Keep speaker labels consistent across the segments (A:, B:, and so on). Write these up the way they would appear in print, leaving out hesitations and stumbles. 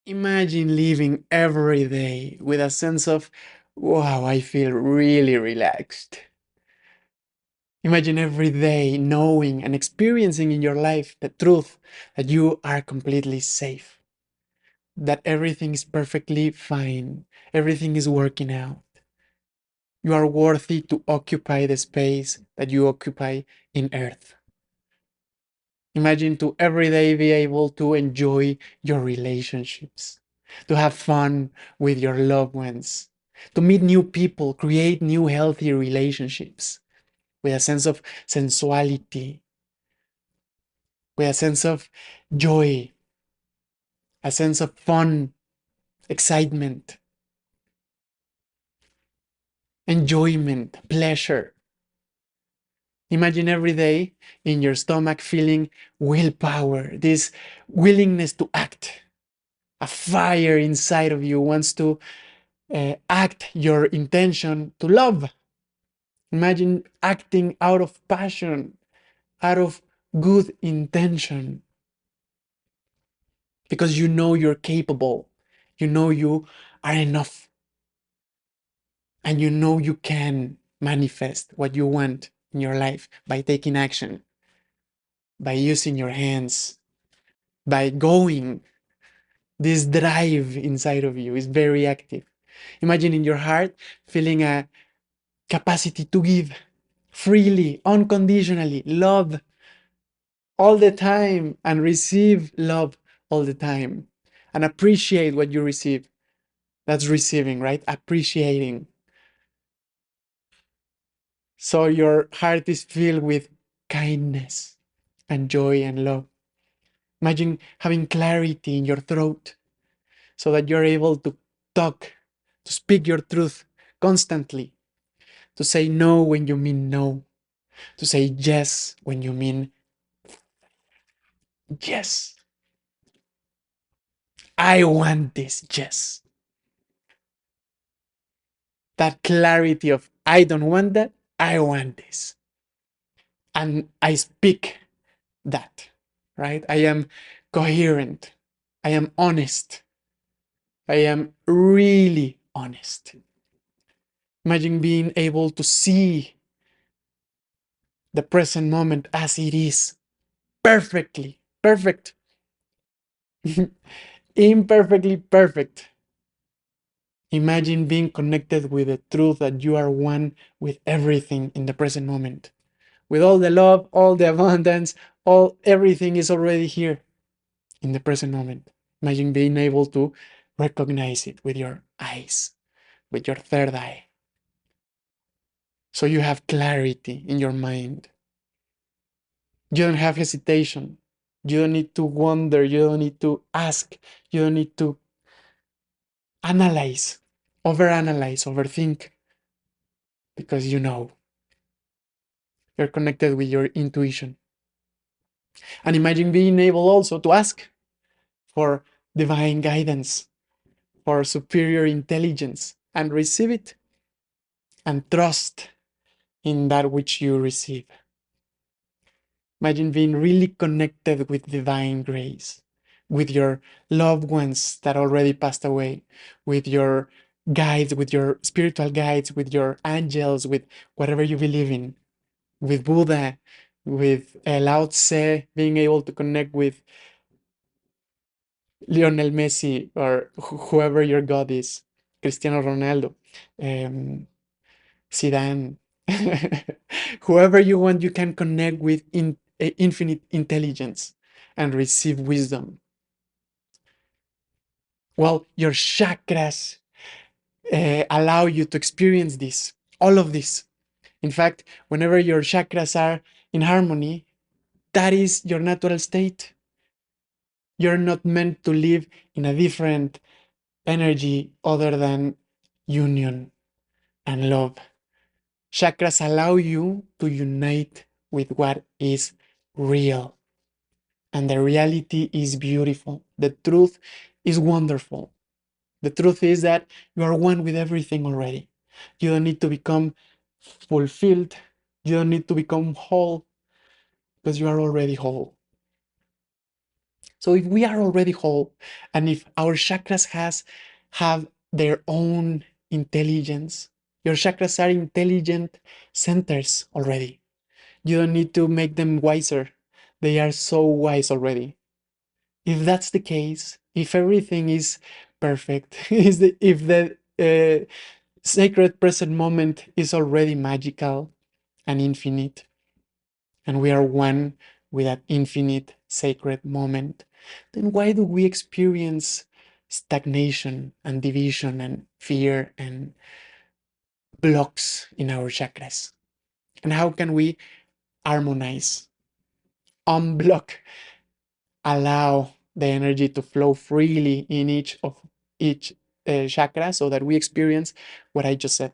A: Imagine living every day with a sense of, wow, I feel really relaxed. Imagine every day knowing and experiencing in your life the truth that you are completely safe, that everything is perfectly fine, everything is working out. You are worthy to occupy the space that you occupy in Earth. Imagine to every day be able to enjoy your relationships, to have fun with your loved ones, to meet new people, create new healthy relationships with a sense of sensuality, with a sense of joy, a sense of fun, excitement, enjoyment, pleasure. Imagine every day in your stomach feeling willpower, this willingness to act. A fire inside of you wants to act your intention to love. Imagine acting out of passion, out of good intention, because you know you're capable, you know you are enough, and you know you can manifest what you want in your life by taking action, by using your hands, by going. This drive inside of you is very active. Imagine in your heart feeling a capacity to give freely, unconditionally, love all the time, and receive love all the time, and appreciate what you receive. That's receiving, right? Appreciating. So your heart is filled with kindness and joy and love. Imagine having clarity in your throat so that you're able to talk, to speak your truth constantly, to say no when you mean no, to say yes when you mean yes. I want this, yes. That clarity of I don't want that, I want this. And I speak that, right? I am coherent. I am honest. I am really honest. Imagine being able to see the present moment as it is, perfectly, perfect, imperfectly perfect. Imagine being connected with the truth that you are one with everything in the present moment. With all the love, all the abundance, all everything is already here in the present moment. Imagine being able to recognize it with your eyes, with your third eye. So you have clarity in your mind. You don't have hesitation. You don't need to wonder. You don't need to ask. You don't need to analyze, overanalyze, overthink, because you know you're connected with your intuition. And imagine being able also to ask for divine guidance, for superior intelligence, and receive it, and trust in that which you receive. Imagine being really connected with divine grace, with your loved ones that already passed away, with your guides, with your spiritual guides, with your angels, with whatever you believe in, with Buddha, with Lao Tse, being able to connect with Lionel Messi or whoever your God is, Cristiano Ronaldo, um, Zidane, whoever you want, you can connect with infinite intelligence and receive wisdom. Well, your chakras allow you to experience this, all of this. In fact, whenever your chakras are in harmony, that is your natural state. You're not meant to live in a different energy other than union and love. Chakras allow you to unite with what is real. And the reality is beautiful. The truth is wonderful. The truth is that you are one with everything already. You don't need to become fulfilled. You don't need to become whole because you are already whole. So if we are already whole, and if our chakras have their own intelligence, your chakras are intelligent centers already. You don't need to make them wiser. They are so wise already. If that's the case, if everything is perfect, if the sacred present moment is already magical and infinite, and we are one with that infinite sacred moment, then why do we experience stagnation and division and fear and blocks in our chakras? And how can we harmonize, unblock, allow the energy to flow freely in each chakra so that we experience what I just said?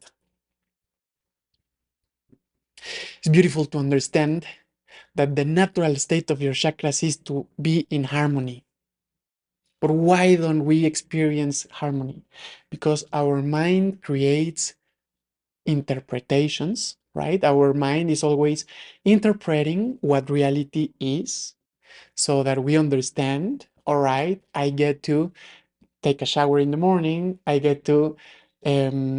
A: It's beautiful to understand that the natural state of your chakras is to be in harmony. But why don't we experience harmony? Because our mind creates interpretations, right? Our mind is always interpreting what reality is so that we understand, all right, I get to take a shower in the morning, I get to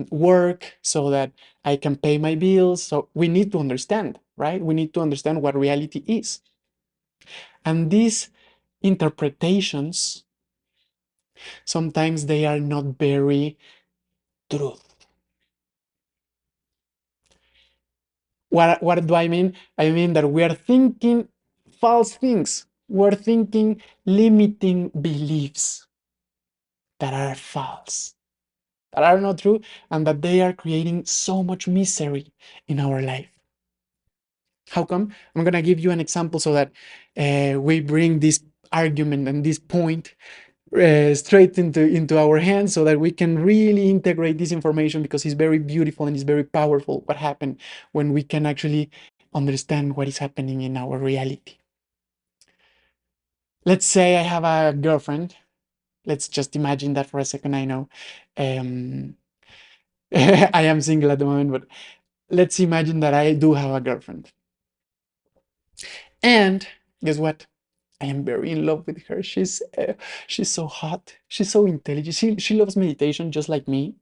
A: work so that I can pay my bills. So we need to understand, right? We need to understand what reality is. And these interpretations, sometimes they are not very truth. What do I mean? I mean that we are thinking false things. We're thinking limiting beliefs that are false, that are not true, and that they are creating so much misery in our life. How come? I'm going to give you an example so that we bring this argument and this point straight into our hands so that we can really integrate this information, because it's very beautiful and it's very powerful what happened when we can actually understand what is happening in our reality. Let's say I have a girlfriend. Let's just imagine that for a second. I know um, I am single at the moment, but let's imagine that I do have a girlfriend. And guess what? I am very in love with her. She's so hot. She's so intelligent. She loves meditation just like me.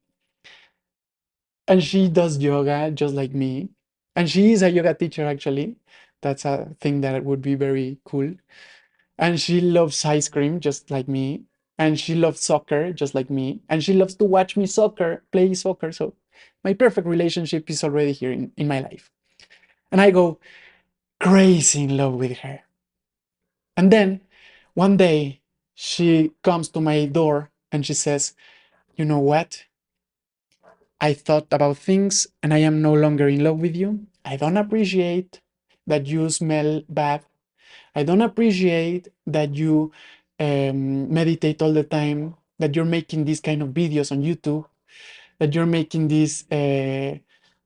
A: And she does yoga just like me. And she is a yoga teacher, actually. That's a thing that would be very cool. And she loves ice cream just like me. And she loves soccer just like me. And she loves to watch me play soccer. So my perfect relationship is already here in my life. And I go crazy in love with her. And then one day she comes to my door and she says, "You know what? I thought about things and I am no longer in love with you. I don't appreciate that you smell bad. I don't appreciate that you meditate all the time, that you're making these kind of videos on YouTube, that you're making these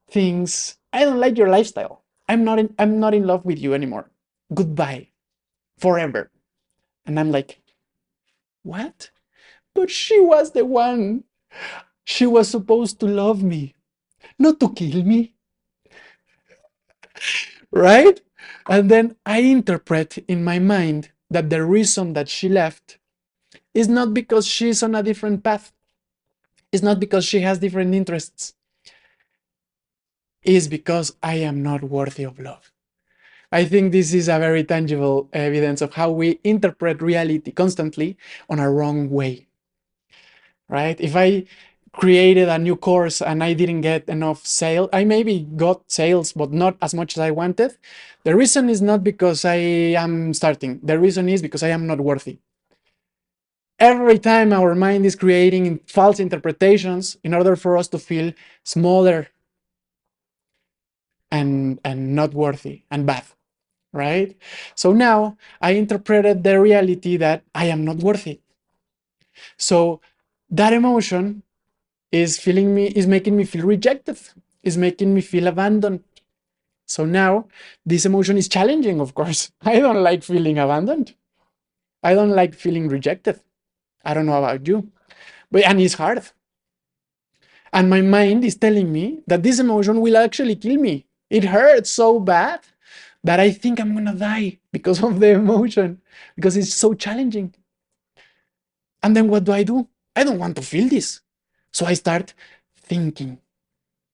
A: things. I don't like your lifestyle. I'm not in love with you anymore. Goodbye. Forever." And I'm like, "What? But she was the one. She was supposed to love me, not to kill me." Right? And then I interpret in my mind that the reason that she left is not because she's on a different path, it's not because she has different interests, it's because I am not worthy of love. I think this is a very tangible evidence of how we interpret reality constantly on a wrong way. Right? If I created a new course and I didn't get enough sales, I maybe got sales, but not as much as I wanted. The reason is not because I am starting. The reason is because I am not worthy. Every time our mind is creating false interpretations in order for us to feel smaller and not worthy and bad, right? So now I interpreted the reality that I am not worthy. So that emotion is making me feel rejected, is making me feel abandoned. So now this emotion is challenging, of course. I don't like feeling abandoned. I don't like feeling rejected. I don't know about you, but and it's hard. And my mind is telling me that this emotion will actually kill me. It hurts so bad that I think I'm gonna die because of the emotion, because it's so challenging. And then what do? I don't want to feel this. So I start thinking,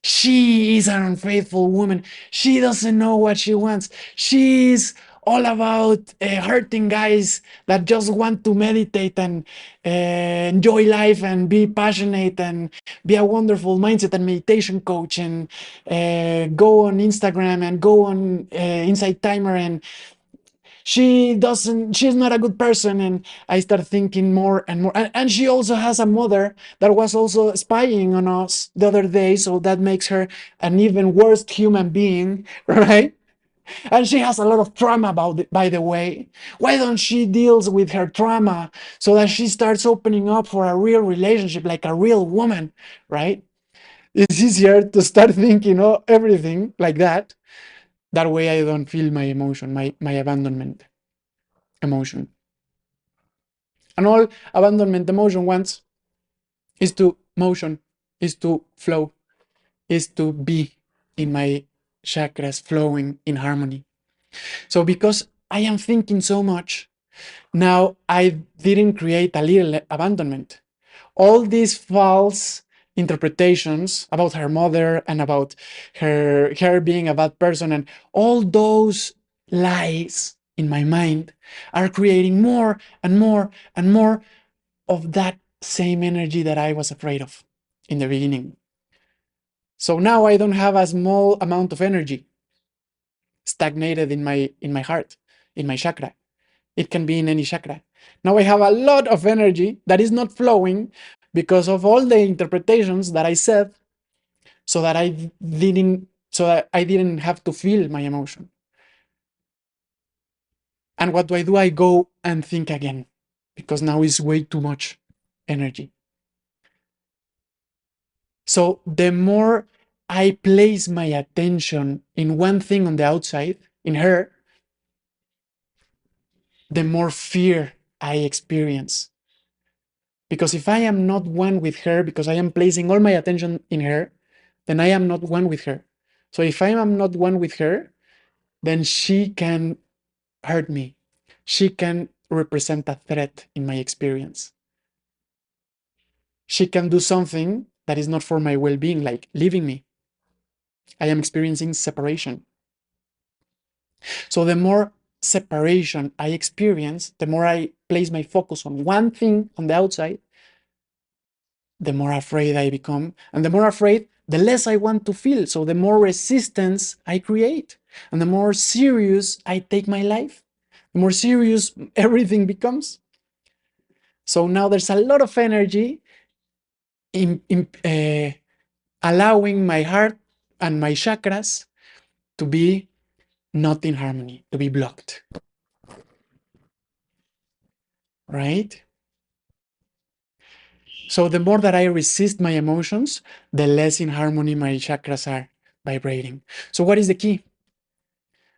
A: she is an unfaithful woman. She doesn't know what she wants. She's all about hurting guys that just want to meditate and enjoy life and be passionate and be a wonderful mindset and meditation coach and go on Instagram and go on Insight Timer, and she's not a good person. And I start thinking more and more, and she also has a mother that was also spying on us the other day, so that makes her an even worse human being, right? And she has a lot of trauma about it, by the way. Why don't she deals with her trauma so that she starts opening up for a real relationship like a real woman, right? It's easier to start thinking everything like that. That way I don't feel my emotion, my abandonment emotion. And all abandonment emotion wants is to motion, is to flow, is to be in my chakras flowing in harmony. So because I am thinking so much, now I didn't create a little abandonment. All these false interpretations about her mother and about her being a bad person and all those lies in my mind are creating more and more and more of that same energy that I was afraid of in the beginning. So now I don't have a small amount of energy stagnated in my heart, in my chakra. It can be in any chakra. Now I have a lot of energy that is not flowing because of all the interpretations that I said, so that I didn't have to feel my emotion. And what do? I go and think again because now it's way too much energy. So the more I place my attention in one thing on the outside, in her, the more fear I experience. Because if I am not one with her, because I am placing all my attention in her, then I am not one with her. So if I am not one with her, then she can hurt me. She can represent a threat in my experience. She can do something that is not for my well being, like leaving me. I am experiencing separation. So the more separation I experience, the more I place my focus on one thing on the outside, the more afraid I become. And the more afraid, the less I want to feel. So the more resistance I create. And the more serious I take my life, the more serious everything becomes. So now there's a lot of energy in allowing my heart and my chakras to be not in harmony, to be blocked, right? So the more that I resist my emotions, the less in harmony my chakras are vibrating. So what is the key?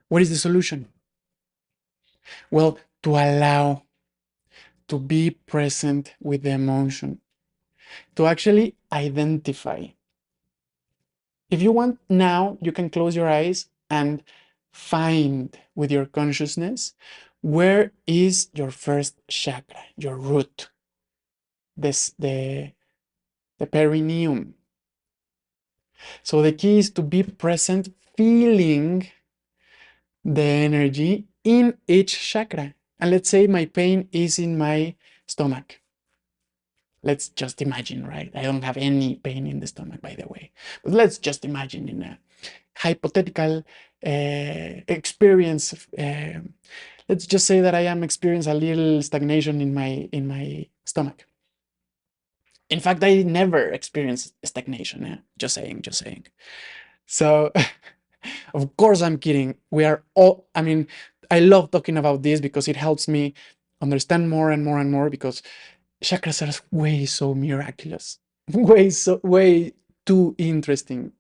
A: What is the solution? Well, to allow, to be present with the emotion, to actually identify. If you want now, you can close your eyes and find with your consciousness where is your first chakra, your root, this the perineum. So the key is to be present, feeling the energy in each chakra. And let's say my pain is in my stomach. Let's just imagine, right? I don't have any pain in the stomach, by the way. But let's just imagine in a hypothetical experience. Let's just say that I am experiencing a little stagnation in my stomach. In fact, I never experienced stagnation. Just saying, just saying. So, of course, I'm kidding. We are all, I mean, I love talking about this because it helps me understand more and more and more because chakras are way so miraculous, way too interesting.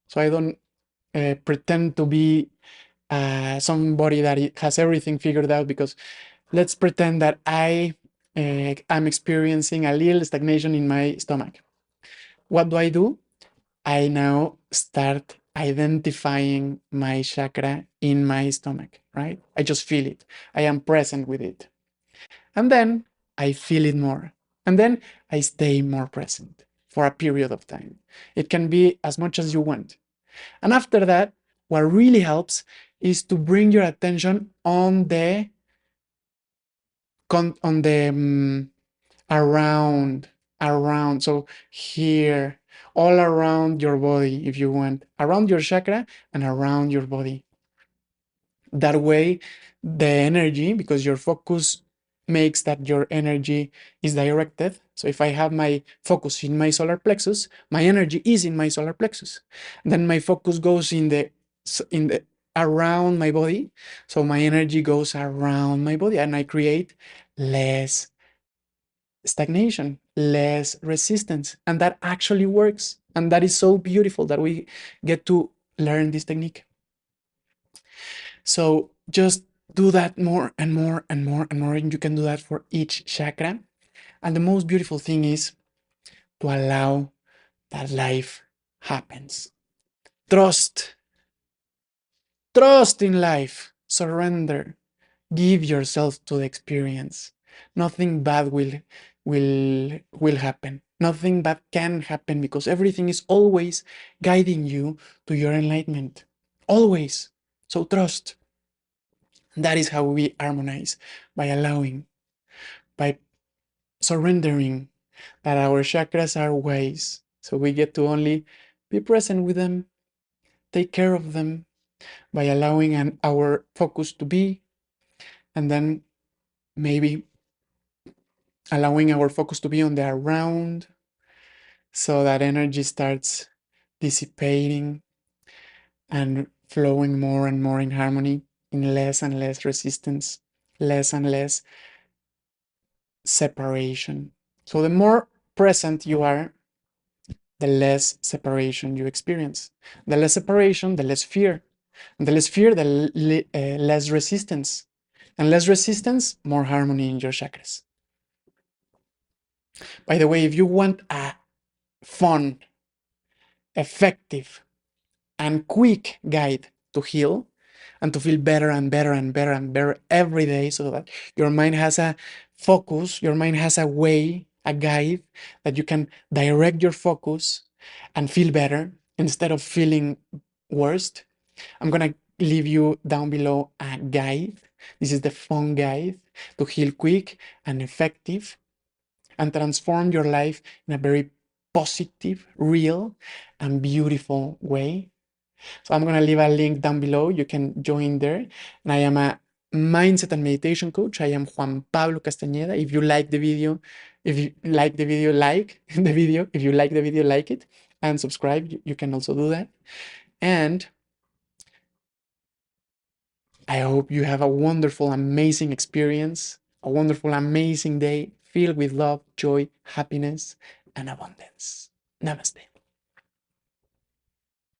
A: So I don't pretend to be somebody that has everything figured out because let's pretend that I am experiencing a little stagnation in my stomach. What do? I now start identifying my chakra in my stomach, right? I just feel it. I am present with it. And then I feel it more. And then I stay more present for a period of time. It can be as much as you want. And after that, what really helps is to bring your attention on the around, around. So here, all around your body, if you want, around your chakra and around your body. That way, the energy, because your focus makes that your energy is directed. So if I have my focus in my solar plexus, my energy is in my solar plexus. Then my focus goes in the around my body. So my energy goes around my body and I create less stagnation, less resistance. And that actually works. And that is so beautiful that we get to learn this technique. So just do that more and more and more and more. And you can do that for each chakra. And the most beautiful thing is to allow that life happens. Trust, trust in life, surrender, give yourself to the experience. Nothing bad will happen. Nothing bad can happen because everything is always guiding you to your enlightenment. Always. So trust. That is how we harmonize, by allowing, by surrendering that our chakras are ways. So we get to only be present with them, take care of them by allowing our focus to be, and then maybe allowing our focus to be on the around so that energy starts dissipating and flowing more and more in harmony, in less and less resistance, less and less separation. So the more present you are, the less separation you experience. The less separation, the less fear. And the less fear, the less resistance. And less resistance, more harmony in your chakras. By the way, if you want a fun, effective, and quick guide to heal and to feel better and better and better and better every day, so that your mind has a focus, your mind has a way, a guide that you can direct your focus and feel better instead of feeling worst, I'm gonna leave you down below a guide. This is the fun guide to heal quick and effective and transform your life in a very positive, real, and beautiful way. So I'm gonna leave a link down below. You can join there. And I am a mindset and meditation coach. I am Juan Pablo Castañeda. If you like the video, if you like the video, like the video. If you like the video, like it and subscribe. You can also do that. And I hope you have a wonderful, amazing experience, a wonderful, amazing day filled with love, joy, happiness, and abundance. Namaste.